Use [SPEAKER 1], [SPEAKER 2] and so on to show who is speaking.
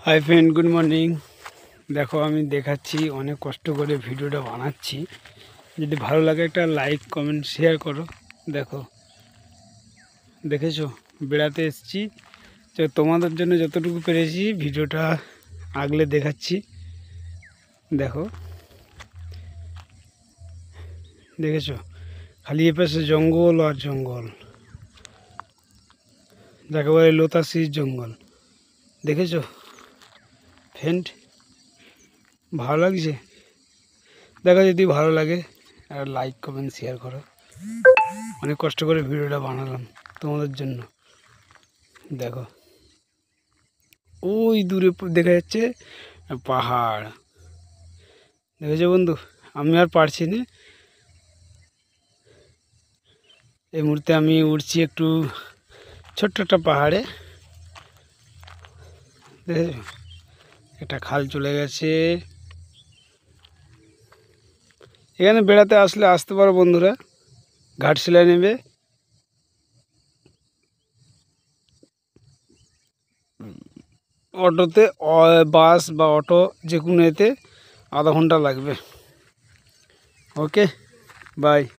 [SPEAKER 1] Hi friend, good morning. देखो আমি দেখাচ্ছি অনেক কষ্ট করে ভিডিওটা বানাচ্ছি। যদি ভালো লাগে একটা লাইক কমেন্ট শেয়ার করো। দেখো দেখেছো বেড়াতে এসেছি, তো তোমাদের জন্য যতটুকু পেরেছি ভিডিওটা আগলে দেখাচ্ছি। দেখো দেখেছো খালি এ পাশে জঙ্গল আর জঙ্গল, যাকে বলে লতাশির জঙ্গল। দেখেছো ফ্রেন্ড, ভালো লাগছে? দেখো যদি ভালো লাগে আর লাইক কমেন্ট শেয়ার করো। অনেক কষ্ট করে ভিডিওটা বানালাম তোমাদের জন্য। দেখো ওই দূরে দেখা যাচ্ছে পাহাড়, দেখেছো বন্ধু? আমি আর পারছি না, এই মুহূর্তে আমি উঠছি একটু ছোট্ট একটা পাহাড়ে। দেখেছো একটা খাল চলে গেছে। এখানে বেড়াতে আসতে পারো বন্ধুরা, ঘাটশিলা নেবে। অটোতে বাস বা অটো যে কোনো এতে আধা ঘন্টা লাগবে। ওকে, বাই।